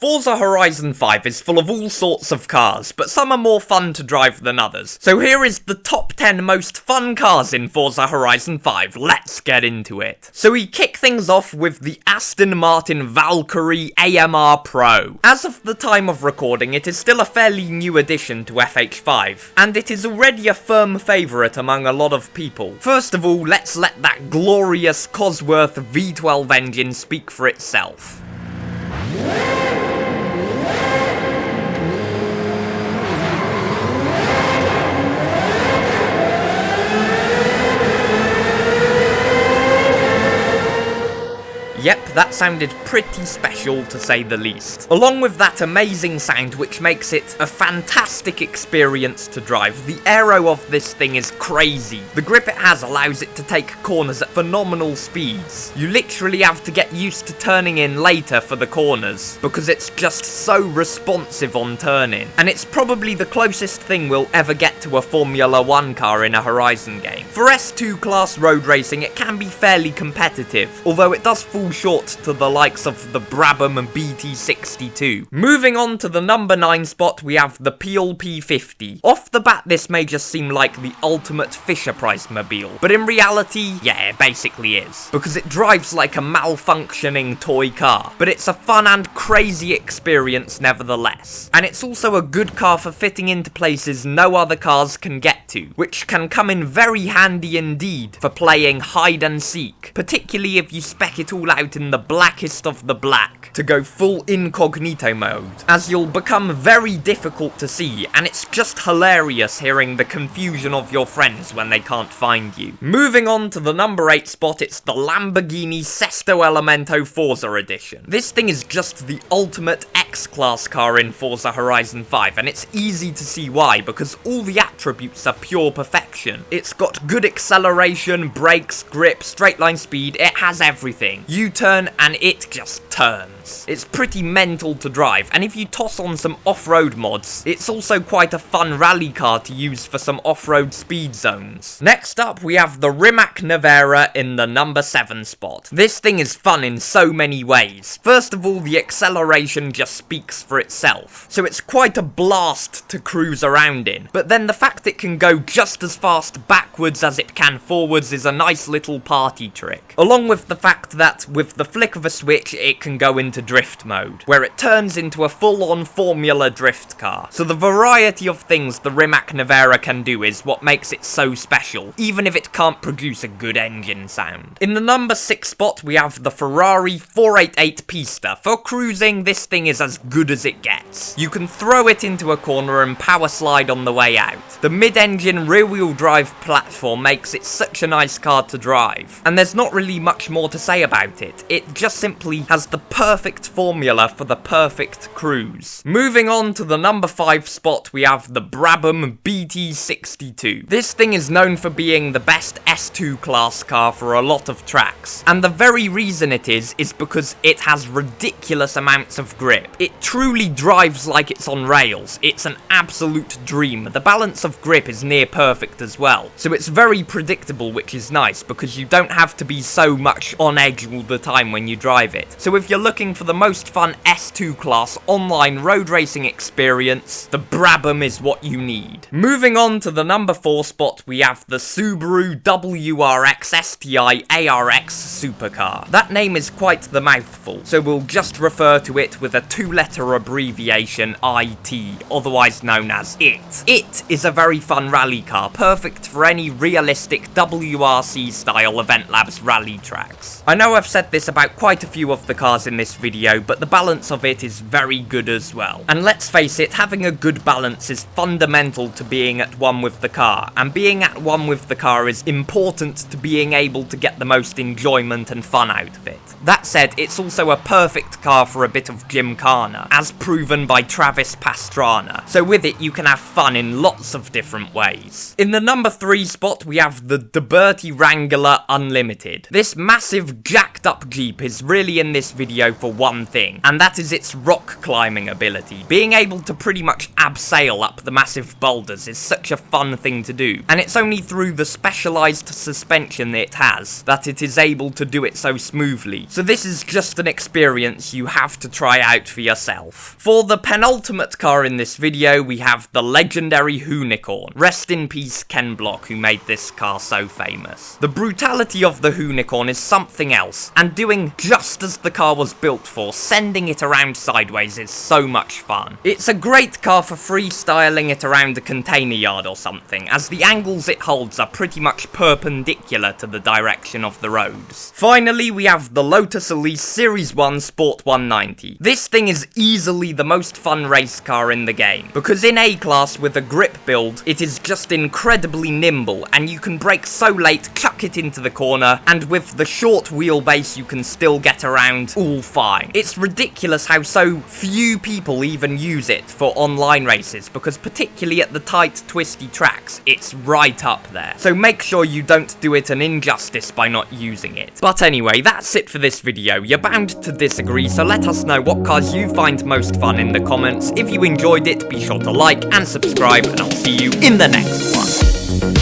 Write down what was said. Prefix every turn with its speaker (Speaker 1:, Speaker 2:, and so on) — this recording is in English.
Speaker 1: Forza Horizon 5 is full of all sorts of cars, but some are more fun to drive than others. So here is the top 10 most fun cars in Forza Horizon 5, let's get into it. So we kick things off with the Aston Martin Valkyrie AMR Pro. As of the time of recording, it is still a fairly new addition to FH5, and it is already a firm favourite among a lot of people. First of all, let's let that glorious Cosworth V12 engine speak for itself. Yep, that sounded pretty special to say the least. Along with that amazing sound which makes it a fantastic experience to drive, the aero of this thing is crazy. The grip it has allows it to take corners at phenomenal speeds. You literally have to get used to turning in later for the corners, because it's just so responsive on turning. And it's probably the closest thing we'll ever get to a Formula 1 car in a Horizon game. For S2 class road racing, it can be fairly competitive, although it does fall short to the likes of the Brabham and BT62. Moving on to the number 9 spot, we have the Peel P50. Off the bat, this may just seem like the ultimate Fisher-Price mobile, but in reality, yeah, it basically is, because it drives like a malfunctioning toy car, but it's a fun and crazy experience nevertheless. And it's also a good car for fitting into places no other cars can get to, which can come in very handy indeed for playing hide and seek, particularly if you spec it all out in the blackest of the black to go full incognito mode, as you'll become very difficult to see, and it's just hilarious hearing the confusion of your friends when they can't find you. Moving on to the number 8 spot, it's the Lamborghini Sesto Elemento Forza Edition. This thing is just the ultimate X-Class car in Forza Horizon 5, and it's easy to see why, because all the attributes are pure perfection. It's got good acceleration, brakes, grip, straight line speed, it has everything. You turn and it just turns. It's pretty mental to drive, and if you toss on some off-road mods, it's also quite a fun rally car to use for some off-road speed zones. Next up, we have the Rimac Nevera in the number 7 spot. This thing is fun in so many ways. First of all, the acceleration just speaks for itself, so it's quite a blast to cruise around in, but then the fact it can go just as fast backwards as it can forwards is a nice little party trick, along with the fact that with the flick of a switch it can go into drift mode, where it turns into a full-on Formula drift car. So the variety of things the Rimac Nevera can do is what makes it so special, even if it can't produce a good engine sound. In the number 6 spot, we have the Ferrari 488 Pista. For cruising, this thing is as good as it gets. You can throw it into a corner and power slide on the way out. The mid-engine rear-wheel drive platform makes it such a nice car to drive, and there's not really much more to say about it. It just simply has the perfect formula for the perfect cruise. Moving on to the number 5 spot, we have the Brabham BT62. This thing is known for being the best S2 class car for a lot of tracks, and the very reason it is because it has ridiculous amounts of grip. It truly drives like it's on rails. It's an absolute dream. The balance of grip is near perfect as well, so it's very predictable, which is nice because you don't have to be so much on edge all the time when you drive it. So if you're looking for the most fun S2 class online road racing experience, the Brabham is what you need. Moving on to the number 4 spot, we have the Subaru WRX STI ARX supercar. That name is quite the mouthful, so we'll just refer to it with a 2-letter abbreviation IT, otherwise known as IT. It is a very fun rally car, perfect for any realistic WRC style Event Labs rally tracks. I know I've said this about quite a few of the cars in this video, but the balance of it is very good as well. And let's face it, having a good balance is fundamental to being at one with the car, and being at one with the car is important to being able to get the most enjoyment and fun out of it. That said, it's also a perfect car for a bit of gymkhana, as proven by Travis Pastrana, so with it you can have fun in lots of different ways. In the number 3 spot, we have the Deberti Wrangler Unlimited. This massive jacked up Jeep is really in this video for for one thing, and that is its rock climbing ability. Being able to pretty much abseil up the massive boulders is such a fun thing to do, and it's only through the specialized suspension it has that it is able to do it so smoothly. So this is just an experience you have to try out for yourself. For the penultimate car in this video, we have the legendary Hoonicorn. Rest in peace Ken Block, who made this car so famous. The brutality of the Hoonicorn is something else, and doing just as the car was built for, sending it around sideways is so much fun. It's a great car for freestyling it around a container yard or something, as the angles it holds are pretty much perpendicular to the direction of the roads. Finally, we have the Lotus Elise Series 1 Sport 190. This thing is easily the most fun race car in the game, because in A-Class with a grip build, it is just incredibly nimble, and you can brake so late, chuck it into the corner, and with the short wheelbase you can still get around all fine. It's ridiculous how so few people even use it for online races, because particularly at the tight, twisty tracks, it's right up there. So make sure you don't do it an injustice by not using it. But anyway, that's it for this video. You're bound to disagree, so let us know what cars you find most fun in the comments. If you enjoyed it, be sure to like and subscribe, and I'll see you in the next one.